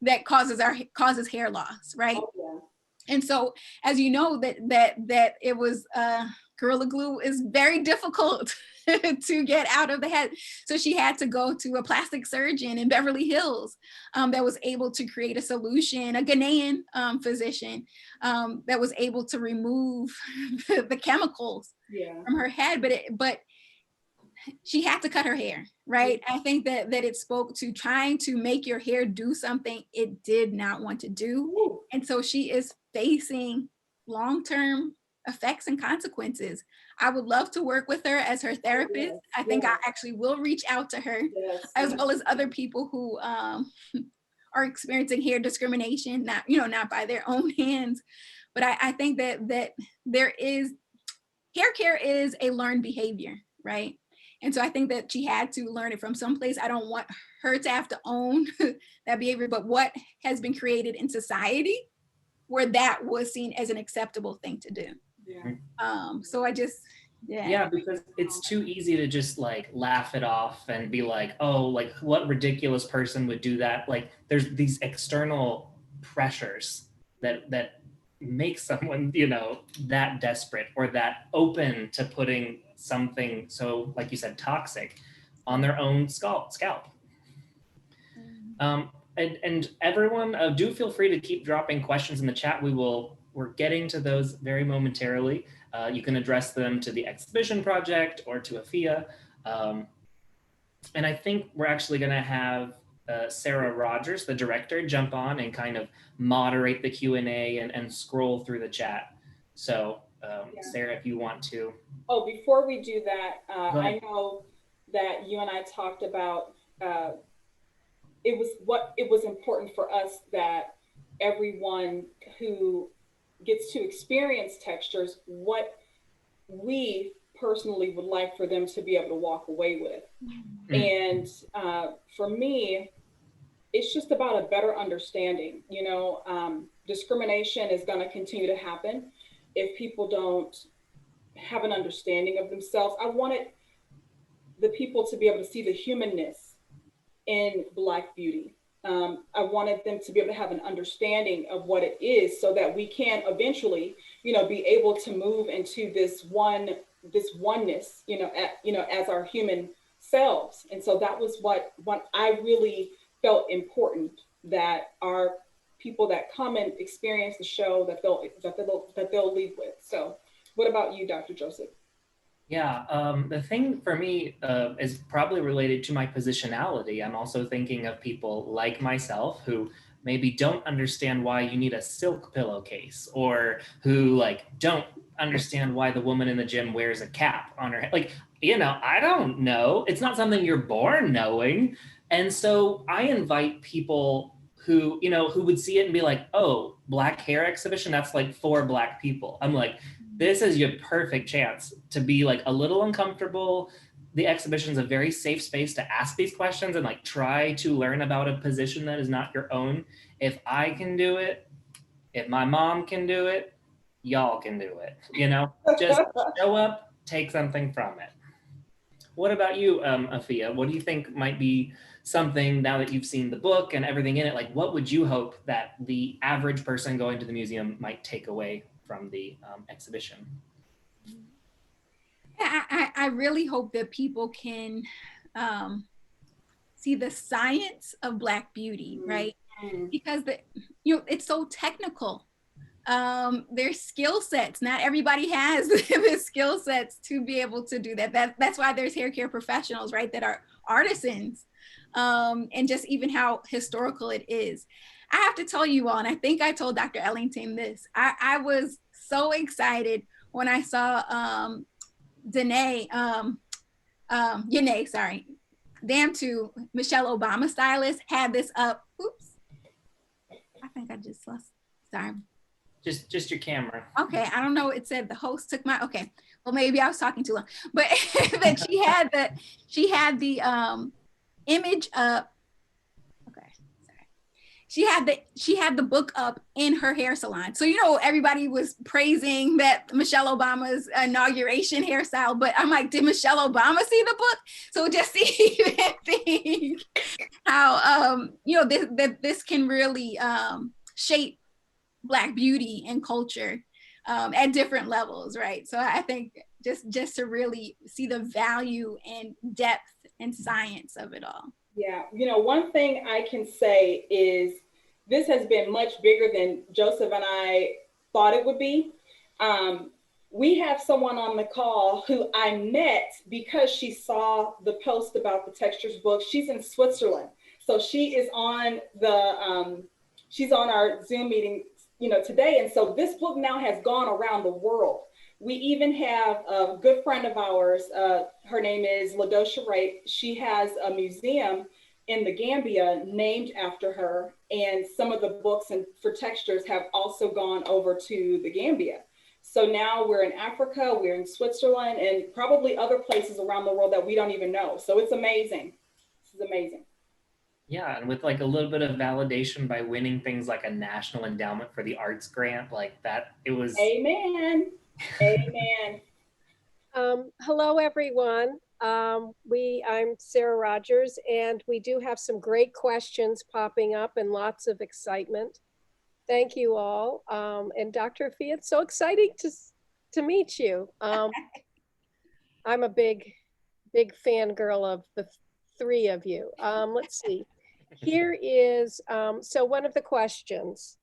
that causes hair loss, right? And so, as you know, that it was Gorilla Glue is very difficult to get out of the head. So she had to go to a plastic surgeon in Beverly Hills that was able to create a solution, a Ghanaian physician that was able to remove the chemicals from her head. But she had to cut her hair, right? I think that it spoke to trying to make your hair do something it did not want to do. And so she is facing long-term effects and consequences. I would love to work with her as her therapist. I think I actually will reach out to her, as well as other people who are experiencing hair discrimination, not by their own hands. But I think that there is, hair care is a learned behavior, right? And so I think that she had to learn it from someplace. I don't want her to have to own that behavior, but what has been created in society where that was seen as an acceptable thing to do. So I just, because it's too easy to just like laugh it off and be like, oh, like what ridiculous person would do that? Like there's these external pressures that make someone, that desperate or that open to putting something so, like you said, toxic on their own scalp. And everyone, do feel free to keep dropping questions in the chat. We're getting to those very momentarily. You can address them to the exhibition project or to Afiya. And I think we're actually going to have Sarah Rogers, the director, jump on and kind of moderate the Q&A and scroll through the chat. So Sarah, if you want to. Oh, before we do that, I know that you and I talked about it was important for us that everyone who gets to experience textures, what we personally would like for them to be able to walk away with. And for me, it's just about a better understanding. You know, discrimination is going to continue to happen if people don't have an understanding of themselves. I wanted the people to be able to see the humanness in Black beauty. I wanted them to be able to have an understanding of what it is so that we can eventually, you know, be able to move into this oneness, as our human selves. And so that was what I really felt important, that our people that come and experience the show, that they'll leave with. So what about you, Dr. Joseph? Yeah, the thing for me is probably related to my positionality. I'm also thinking of people like myself who maybe don't understand why you need a silk pillowcase, or who like don't understand why the woman in the gym wears a cap on her head. Like, I don't know. It's not something you're born knowing. And so I invite people who would see it and be like, oh, Black hair exhibition, that's like for Black people. I'm like, this is your perfect chance to be like a little uncomfortable. The exhibition is a very safe space to ask these questions and like try to learn about a position that is not your own. If I can do it, if my mom can do it, y'all can do it. Just show up, take something from it. What about you, Afiya? What do you think might be something, now that you've seen the book and everything in it, like what would you hope that the average person going to the museum might take away from the exhibition? I really hope that people can see the science of Black beauty, right? Because it's so technical. There's skill sets. Not everybody has the skill sets to be able to do that. That's why there's hair care professionals, right, that are artisans, and just even how historical it is. I have to tell you all, and I think I told Dr. Ellington this, I was so excited when I saw Damn2, Michelle Obama stylist, had this up. Oops, I think I just lost, sorry. Just your camera. Okay, I don't know. It said the host took my, okay. Well, maybe I was talking too long, but that she had the image up. Okay, sorry. She had the book up in her hair salon. So, everybody was praising that Michelle Obama's inauguration hairstyle, but I'm like, did Michelle Obama see the book? So just to even think how, this can really shape Black beauty and culture at different levels, right? So I think just to really see the value and depth and science of it all. Yeah, one thing I can say is this has been much bigger than Joseph and I thought it would be. We have someone on the call who I met because she saw the post about the textures book. She's in Switzerland, so she is on she's on our Zoom meeting today. And so this book now has gone around the world. We even have a good friend of ours, her name is Ladosha Wright. She has a museum in the Gambia named after her. And some of the books and for textures have also gone over to the Gambia. So now we're in Africa, we're in Switzerland, and probably other places around the world that we don't even know. So it's amazing. This is amazing. Yeah, and with like a little bit of validation by winning things like a National Endowment for the Arts grant, like that, it was. Amen. Amen. Hello, everyone. I'm Sarah Rogers, and we do have some great questions popping up and lots of excitement. Thank you all. And Dr. Afiya, it's so exciting to meet you. I'm a big fangirl of the three of you. Let's see. Here is, so one of the questions.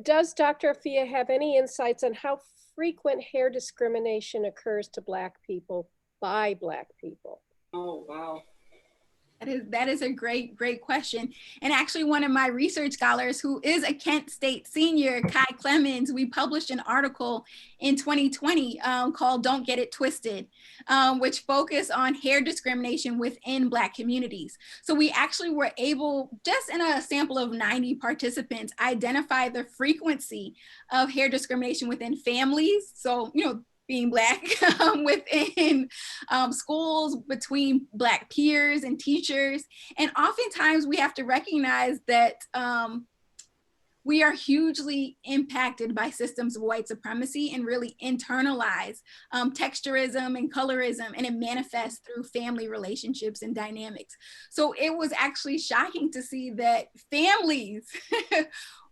Does Dr. Afiya have any insights on how frequent hair discrimination occurs to Black people by Black people? Oh, wow. That is a great question. And actually one of my research scholars who is a Kent State senior, Kai Clemens, we published an article in 2020 called Don't Get It Twisted, which focused on hair discrimination within Black communities. So we actually were able, just in a sample of 90 participants, identify the frequency of hair discrimination within families. So, you know, being Black within schools, between Black peers and teachers. And oftentimes we have to recognize that we are hugely impacted by systems of white supremacy and really internalize texturism and colorism, and it manifests through family relationships and dynamics. So it was actually shocking to see that families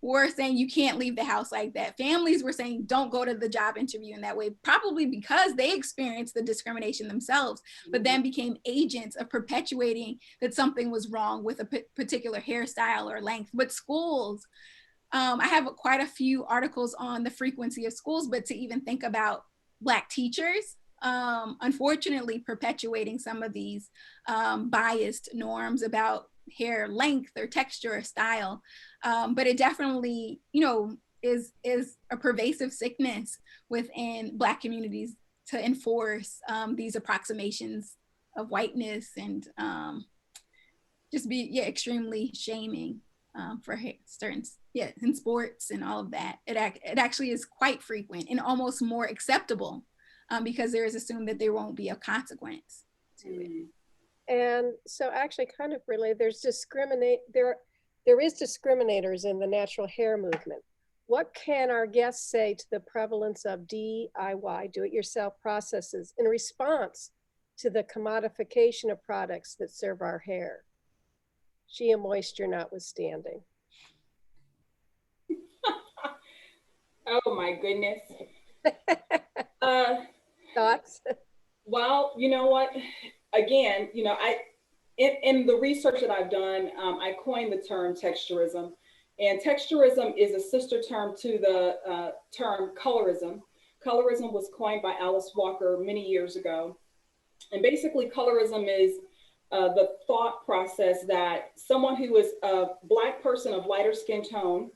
were saying you can't leave the house like that. Families were saying don't go to the job interview in that way, probably because they experienced the discrimination themselves, but then became agents of perpetuating that something was wrong with a particular hairstyle or length. But schools, I have quite a few articles on the frequency of schools, but to even think about Black teachers, unfortunately perpetuating some of these biased norms about hair length or texture or style. But it definitely, you know, is a pervasive sickness within Black communities to enforce these approximations of whiteness and just be extremely shaming for certain, in sports and all of that. It actually is quite frequent and almost more acceptable because there is assumed that there won't be a consequence to it. And so actually kind of related, there is discriminators in the natural hair movement. What can our guests say to the prevalence of DIY, do-it-yourself processes in response to the commodification of products that serve our hair? Shea moisture notwithstanding. Oh my goodness. Thoughts? Well, you know what? Again, you know, in the research that I've done, I coined the term texturism, and texturism is a sister term to the term colorism. Colorism was coined by Alice Walker many years ago, and basically colorism is the thought process that someone who is a Black person of lighter skin tone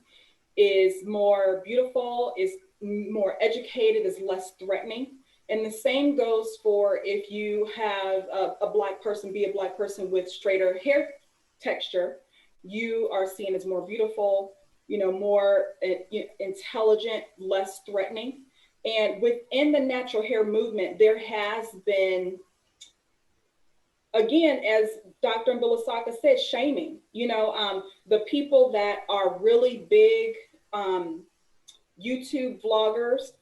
is more beautiful, is more educated, is less threatening. And the same goes for if you have a Black person, be a Black person with straighter hair texture, you are seen as more beautiful, you know, more intelligent, less threatening. And within the natural hair movement, there has been, again, as Dr. Mbilishaka said, shaming. You know, the people that are really big YouTube vloggers,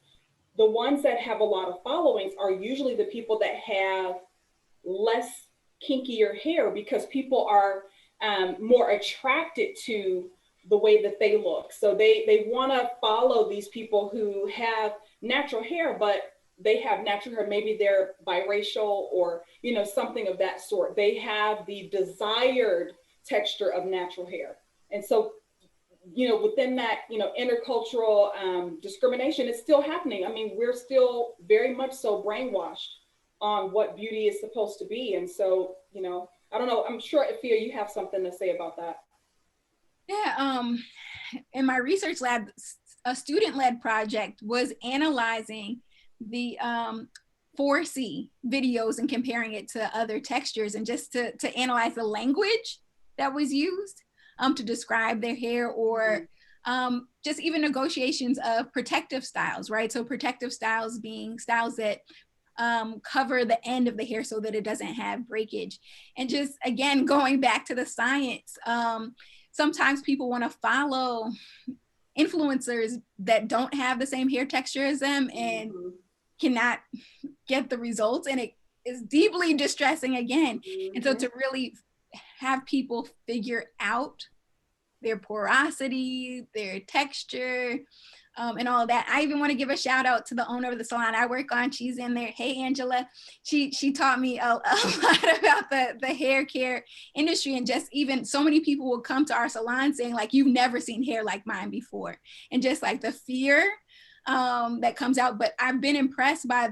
the ones that have a lot of followings are usually the people that have less kinkier hair, because people are more attracted to the way that they look. So they want to follow these people who have natural hair, but they have natural hair, maybe they're biracial or, you know, something of that sort. They have the desired texture of natural hair. And so, you know, within that, you know, intercultural discrimination is still happening. I mean, we're still very much so brainwashed on what beauty is supposed to be. And so, you know, I don't know, I'm sure, Afiya, you have something to say about that. Yeah, in my research lab, a student-led project was analyzing the 4C videos and comparing it to other textures, and just to analyze the language that was used to describe their hair, or just even negotiations of protective styles, right? So protective styles being styles that cover the end of the hair so that it doesn't have breakage. And just, again, going back to the science, sometimes people want to follow influencers that don't have the same hair texture as them and cannot get the results. And it is deeply distressing, again. And so to really have people figure out their porosity, their texture, and all of that. I even want to give a shout out to the owner of the salon I work on. She's in there. Hey, Angela. She taught me a lot about the hair care industry, and just even so many people will come to our salon saying like, you've never seen hair like mine before. And just like the fear that comes out. But I've been impressed by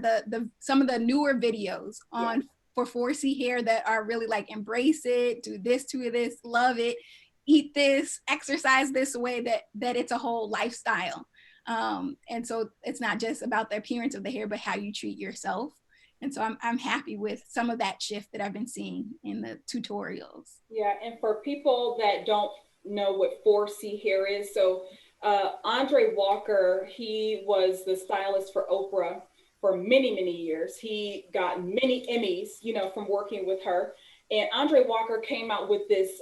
some of the newer videos on for 4C hair that are really like, embrace it, do this to this, love it, eat this, exercise this way, that it's a whole lifestyle. And so it's not just about the appearance of the hair, but how you treat yourself. And so I'm happy with some of that shift that I've been seeing in the tutorials. Yeah, and for people that don't know what 4C hair is, so Andre Walker, he was the stylist for Oprah for many, many years. He got many Emmys, you know, from working with her. And Andre Walker came out with this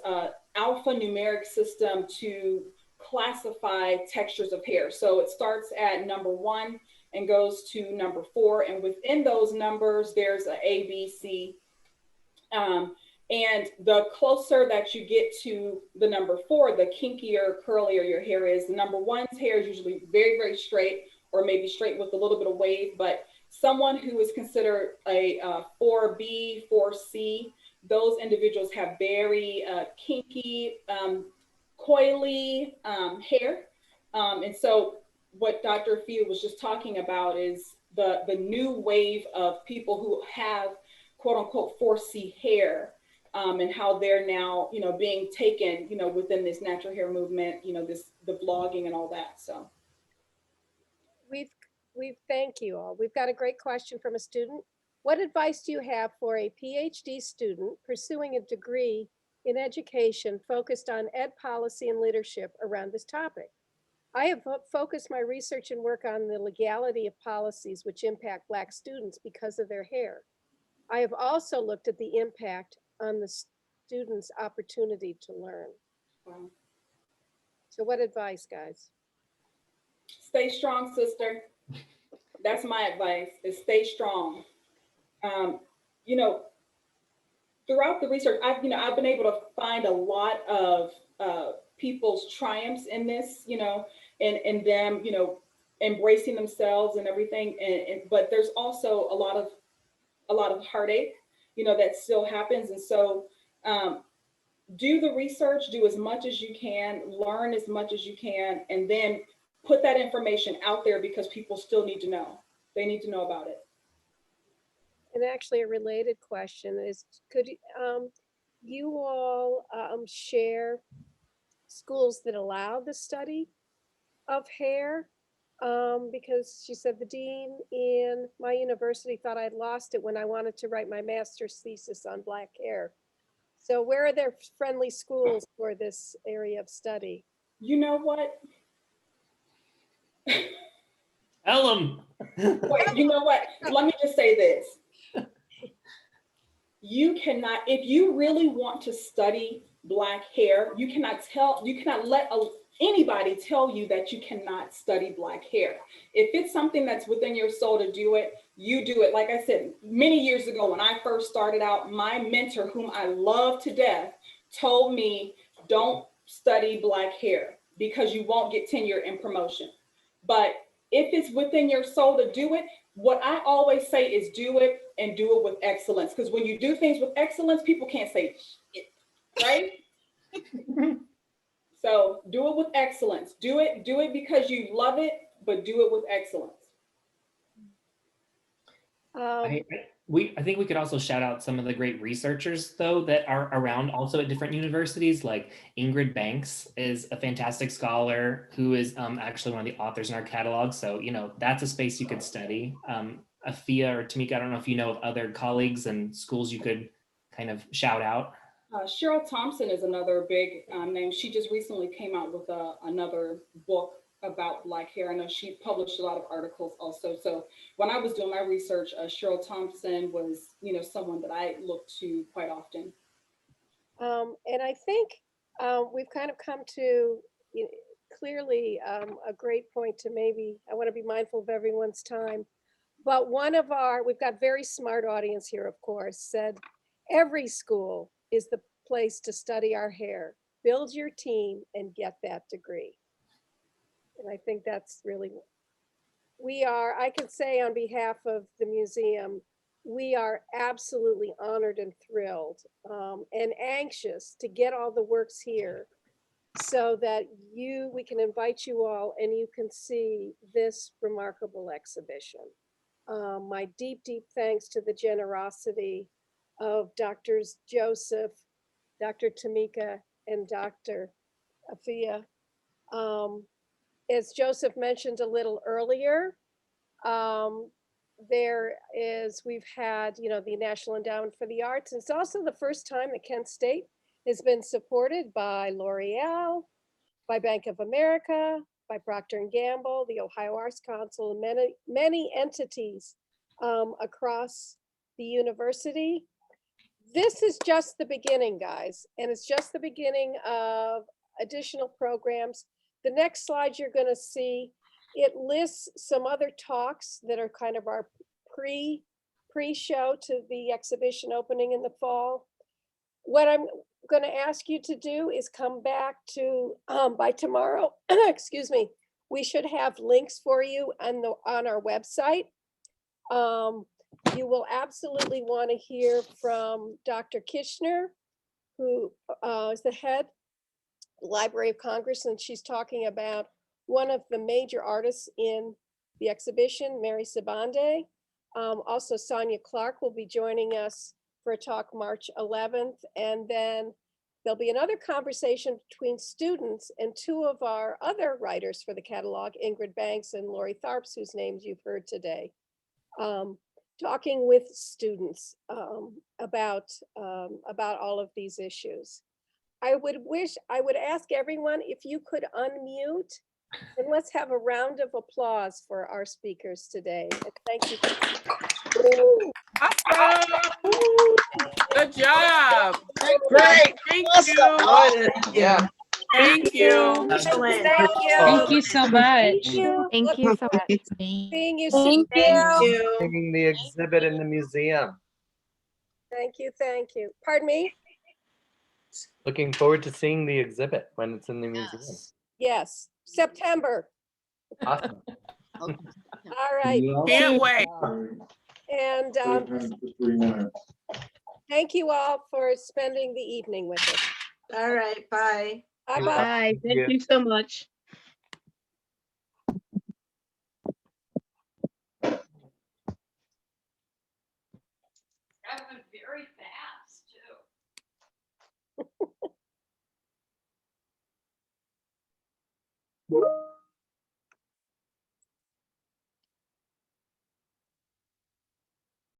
alphanumeric system to classify textures of hair. So it starts at number 1 and goes to number 4. And within those numbers, there's a A, B, C. And the closer that you get to the number 4, the kinkier, curlier your hair is. The number 1's hair is usually very, very straight, or maybe straight with a little bit of wave. But someone who is considered a 4B, 4C, those individuals have very kinky, coily hair. And so what Dr. Afiya was just talking about is the new wave of people who have quote unquote 4C hair, and how they're now, you know, being taken, you know, within this natural hair movement, you know, the vlogging and all that. So We've thank you all. We've got a great question from a student. What advice do you have for a PhD student pursuing a degree in education focused on ed policy and leadership around this topic? I have focused my research and work on the legality of policies which impact Black students because of their hair. I have also looked at the impact on the students' opportunity to learn. wow. So what advice, guys? Stay strong, sister. That's my advice, is stay strong. You know, throughout the research, I've been able to find a lot of people's triumphs in this, you know, and them, you know, embracing themselves and everything. But there's also a lot of heartache, you know, that still happens. And so do the research, do as much as you can, learn as much as you can, and then put that information out there because people still need to know. They need to know about it. And actually a related question is, could you all share schools that allow the study of hair? Because she said the dean in my university thought I'd lost it when I wanted to write my master's thesis on Black hair. So where are there friendly schools for this area of study? You know what? Ellum. Wait, you know what? Let me just say this. You cannot, if you really want to study Black hair, you cannot let anybody tell you that you cannot study Black hair. If it's something that's within your soul to do it, you do it. Like I said, many years ago when I first started out, my mentor, whom I love to death, told me, don't study Black hair because you won't get tenure and promotion. But if it's within your soul to do it, what I always say is do it and do it with excellence. Because when you do things with excellence, people can't say shit, right? So do it with excellence. Do it because you love it, but do it with excellence. I think we could also shout out some of the great researchers though that are around also at different universities. Like Ingrid Banks is a fantastic scholar who is actually one of the authors in our catalog. So, you know, that's a space you could study. Afiya or Tameka, I don't know if you know of other colleagues and schools you could kind of shout out. Cheryl Thompson is another big name. She just recently came out with another book about Black hair. I know she published a lot of articles also. So when I was doing my research, Cheryl Thompson was, you know, someone that I looked to quite often. And I think we've kind of come to clearly a great point to maybe, I want to be mindful of everyone's time, but we've got very smart audience here, of course, said every school is the place to study our hair. build your team and get that degree. And I think that's really, I can say on behalf of the museum, we are absolutely honored and thrilled and anxious to get all the works here so that we can invite you all and you can see this remarkable exhibition. My deep, deep thanks to the generosity of Drs. Joseph, Dr. Tameka, and Dr. Afiya. As Joseph mentioned a little earlier, we've had, the National Endowment for the Arts. It's also the first time that Kent State has been supported by L'Oreal, by Bank of America, by Procter & Gamble, the Ohio Arts Council, and many, many entities across the university. This is just the beginning, guys, and it's just the beginning of additional programs. The next slide you're going to see, it lists some other talks that are kind of our pre-show to the exhibition opening in the fall. What I'm going to ask you to do is come back to by tomorrow. Excuse me. We should have links for you on our website. You will absolutely want to hear from Dr. Kishner, who is the head Library of Congress, and she's talking about one of the major artists in the exhibition, Mary Sabande. Also, Sonia Clark will be joining us for a talk March 11th, and then there'll be another conversation between students and two of our other writers for the catalog, Ingrid Banks and Lori Tharps, whose names you've heard today, talking with students about all of these issues. I would ask everyone if you could unmute, and let's have a round of applause for our speakers today. And thank you. Good job. Great. Thank Awesome. you. Yeah. Thank you. Excellent. Thank you so much. Thank you so much. Seeing you Thank soon. you. Bringing the exhibit in the museum. Thank you. Thank you. Pardon me? Looking forward to seeing the exhibit when it's in the museum. Yes, September. Awesome. All right. Can't wait. And thank you all for spending the evening with us. All right, bye. Bye-bye. Bye. Thank you so much.